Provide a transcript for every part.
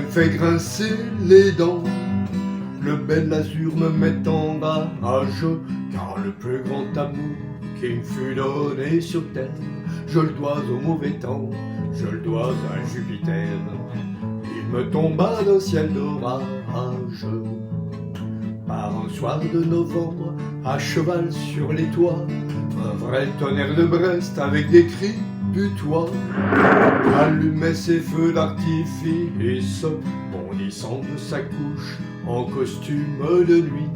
fait grincer les dents. Le bel azur me met en rage, car le plus grand amour qui me fut donné sur terre, je le dois au mauvais temps, je le dois à Jupiter. Il me tomba d'un ciel d'orage, par un soir de novembre, à cheval sur les toits, un vrai tonnerre de Brest avec des cris butois allumait ses feux d'artifice, bondissant de sa couche en costume de nuit.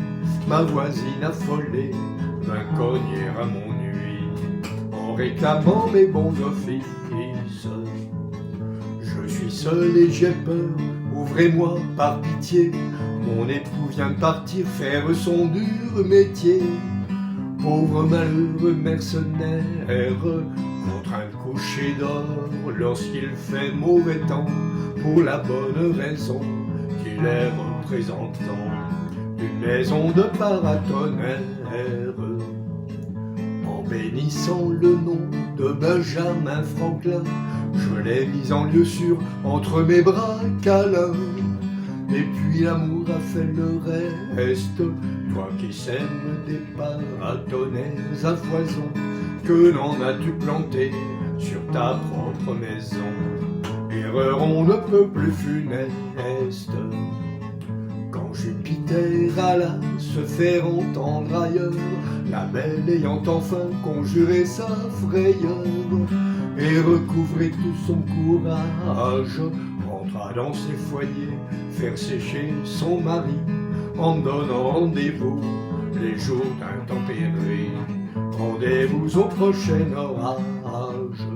Ma voisine affolée vint cogner à mon nuit en réclamant mes bons offices. Je suis seul et j'ai peur, ouvrez-moi par pitié, mon époux vient de partir faire son dur métier. Pauvre malheureux mercenaire, contraint de coucher dehors lorsqu'il fait mauvais temps, pour la bonne raison qu'il est représentant d'une maison de paratonnerre. En bénissant le nom de Benjamin Franklin, je l'ai mis en lieu sûr entre mes bras câlins. Et puis l'amour a fait le reste, toi qui sèmes des paratonnerres à foison, que n'en as-tu planté sur ta propre maison? Erreur on ne peut plus funeste. Quand Jupiter alla se faire entendre ailleurs, la belle ayant enfin conjuré sa frayeur et recouvré tout son courage, rentra dans ses foyers faire sécher son mari, en donnant rendez-vous les jours d'intempéries. Rendez-vous au prochain orage.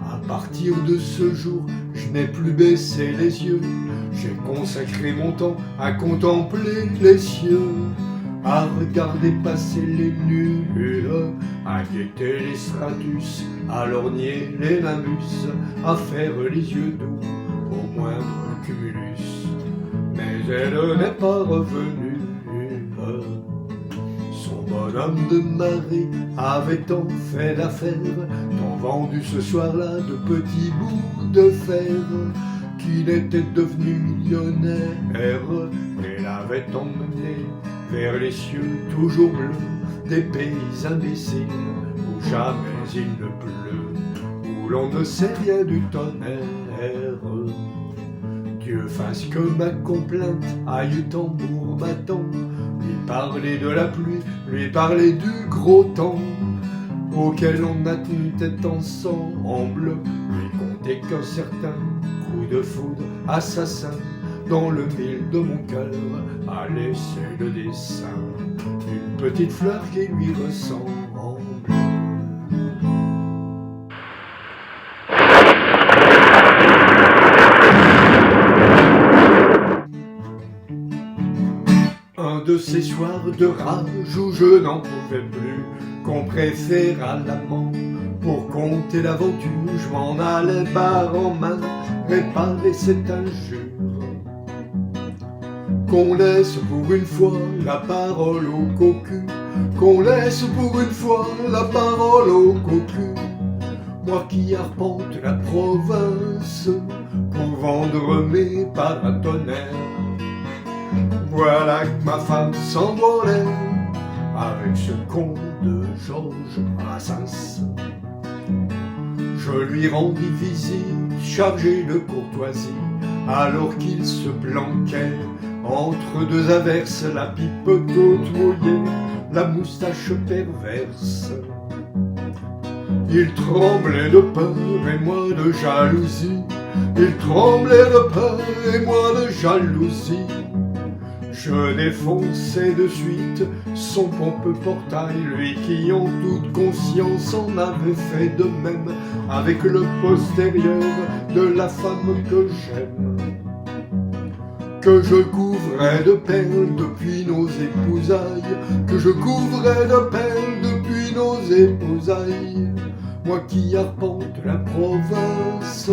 À partir de ce jour, je n'ai plus baissé les yeux, j'ai consacré mon temps à contempler les cieux, à regarder passer les nuls, à guetter les stratus, à lorgner les nimbus, à faire les yeux doux au moindre cumulus. Mais elle n'est pas revenue. Son bonhomme de marée avait tant fait d'affaires, tant vendu ce soir-là de petits bouts de fer, qu'il était devenu millionnaire et l'avait emmené vers les cieux toujours bleus des pays imbéciles où jamais il ne pleut, où l'on ne sait rien du tonnerre. Dieu fasse que ma complainte aille tambour battant, lui parler de la pluie, lui parler du gros temps auquel on a tenu tête ensemble, lui conter qu'un certain coup de foudre assassin dans le mille de mon cœur a laissé le dessin d'une petite fleur qui lui ressemble. Un de ces soirs de rage où je n'en pouvais plus, qu'on préféra l'amant pour compter l'aventure, je m'en allais barre en main réparer cette injure. Qu'on laisse pour une fois la parole au cocu, qu'on laisse pour une fois la parole au cocu. Moi qui arpente la province pour vendre mes paratonnerres, voilà que ma femme s'envolait avec ce con de Georges Brassens. Je lui rendis visite chargé de courtoisie, alors qu'il se planquait entre deux averses, la pipe toute mouillée, la moustache perverse. Il tremblait de peur et moi de jalousie, il tremblait de peur et moi de jalousie. Je défonçai de suite son pompeux portail, lui qui en toute conscience en avait fait de même avec le postérieur de la femme que j'aime, que je couvrais de perles depuis nos épousailles, que je couvrais de perles depuis nos épousailles. Moi qui arpente la province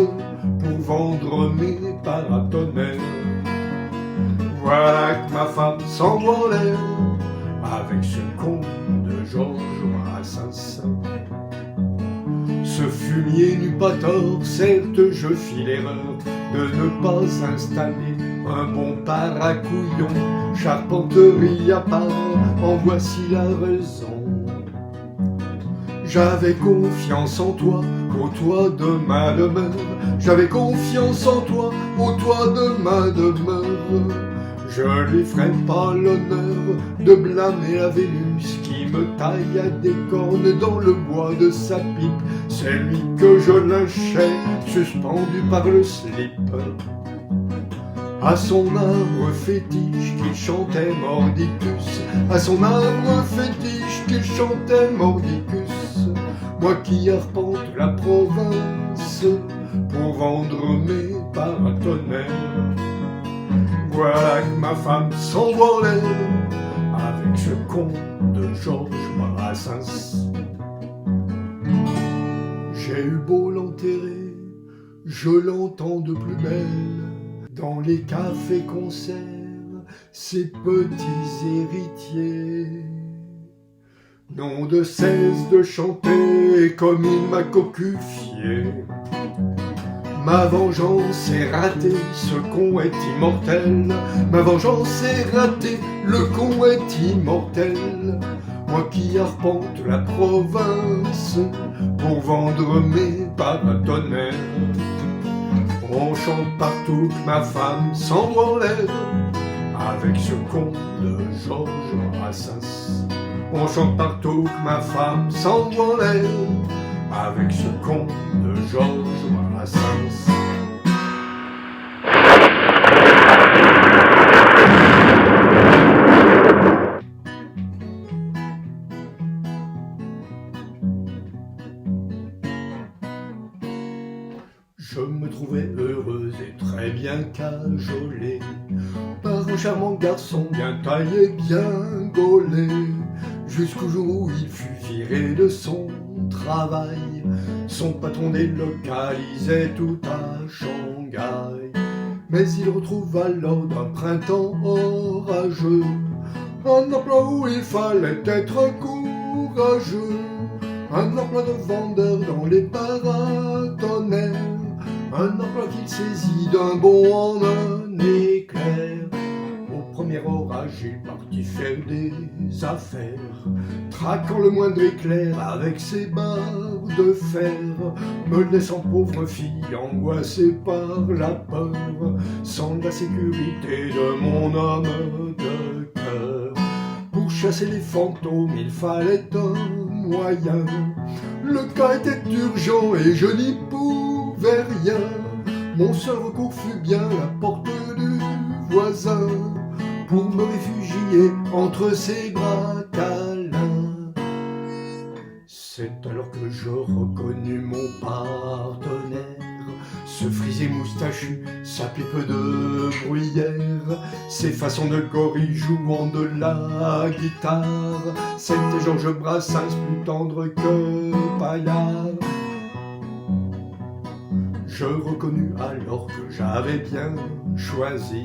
pour vendre mes paratonnerres, voilà que ma femme s'envolait avec ce con de Georges Brassens. Ce fumier n'eut pas tort, certes je fis l'erreur de ne pas installer un bon paracouillon. Charpenterie à part, en voici la raison. J'avais confiance en toi, au toit de ma demeure. J'avais confiance en toi, au toit de ma demeure. Je lui ferai pas l'honneur de blâmer la Vénus qui me tailla des cornes dans le bois de sa pipe. C'est lui que je lâchais, suspendu par le slip. À son arbre fétiche qu'il chantait Mordicus, à son arbre fétiche qu'il chantait Mordicus. Moi qui arpente la province pour vendre mes paratonnerres. Voilà que ma femme s'envoie en l'air avec ce con de Georges Brassens. J'ai eu beau l'enterrer, je l'entends de plus belle dans les cafés-concerts, ces petits héritiers n'ont de cesse de chanter comme il m'a cocufié. Ma vengeance est ratée, ce con est immortel. Ma vengeance est ratée, le con est immortel. Moi qui arpente la province pour vendre mes paratonnerres. On chante partout que ma femme s'envoie en l'air avec ce con de Georges Brassens. On chante partout que ma femme s'envoie en l'air avec ce con de Georges Brassens. Je me trouvais heureuse et très bien cajolée par un charmant garçon bien taillé, bien gaulé, jusqu'au jour où il fut viré de son travail. Son patron délocalisait tout à Shanghai. Mais il retrouva lors d'un printemps orageux un emploi où il fallait être courageux, un emploi de vendeur dans les paratonnerres, un emploi qu'il saisit d'un bond en un éclair. Au premier orage, il partit faire des affaires, traquant le moindre éclair avec ses barres de fer, me laissant pauvre fille angoissée par la peur, sans la sécurité de mon homme de cœur. Pour chasser les fantômes, il fallait un moyen. Le cas était urgent et je n'y pouvais rien. Mon seul recours fut bien la porte du voisin, pour me réfugier entre ses bras câlins. C'est alors que je reconnus mon partenaire, ce frisé moustachu, sa pipe de bruyère, ses façons de gorille jouant de la guitare. C'était Georges Brassens, plus tendre que Paillard. Je reconnus alors que j'avais bien choisi,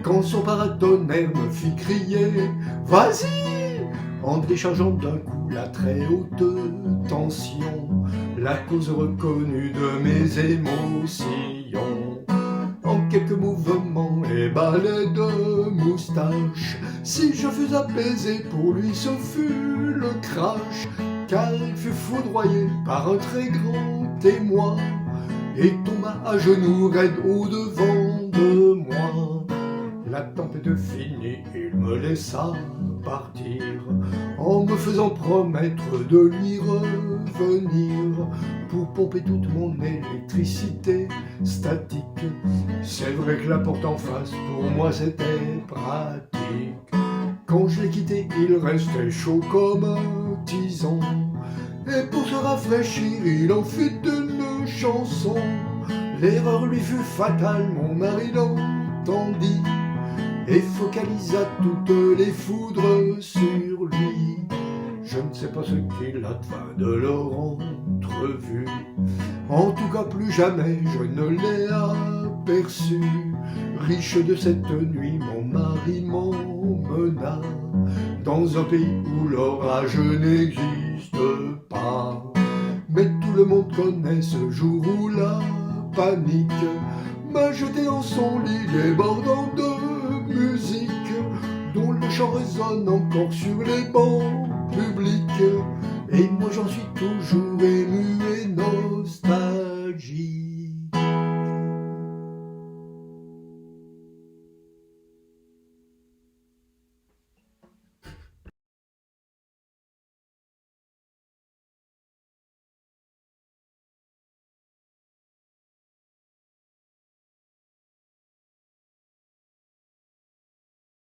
quand son paratonnerre me fit crier « Vas-y !» en déchargeant d'un coup la très haute tension, la cause reconnue de mes émotions. En quelques mouvements et balais de moustache, si je fus apaisé, pour lui ce fut le crash, car il fut foudroyé par un très grand témoin et tomba à genoux raide au-devant de moi. La tempête finie, il me laissa partir, en me faisant promettre de lui revenir pour pomper toute mon électricité statique. C'est vrai que la porte en face, pour moi c'était pratique. Quand je l'ai quitté, il restait chaud comme un tison, et pour se rafraîchir, il en fit une chanson. L'erreur lui fut fatale, mon mari l'entendit et focalisa toutes les foudres sur lui. Je ne sais pas ce qu'il advint de leur entrevue. En tout cas, plus jamais je ne l'ai aperçu. Riche de cette nuit, mon mari m'emmena dans un pays où l'orage n'existe pas. Mais tout le monde connaît ce jour où la panique m'a jeté dans son lit débordant de musique, dont le chant résonne encore sur les bancs publics. Et moi j'en suis toujours ému et nostalgique.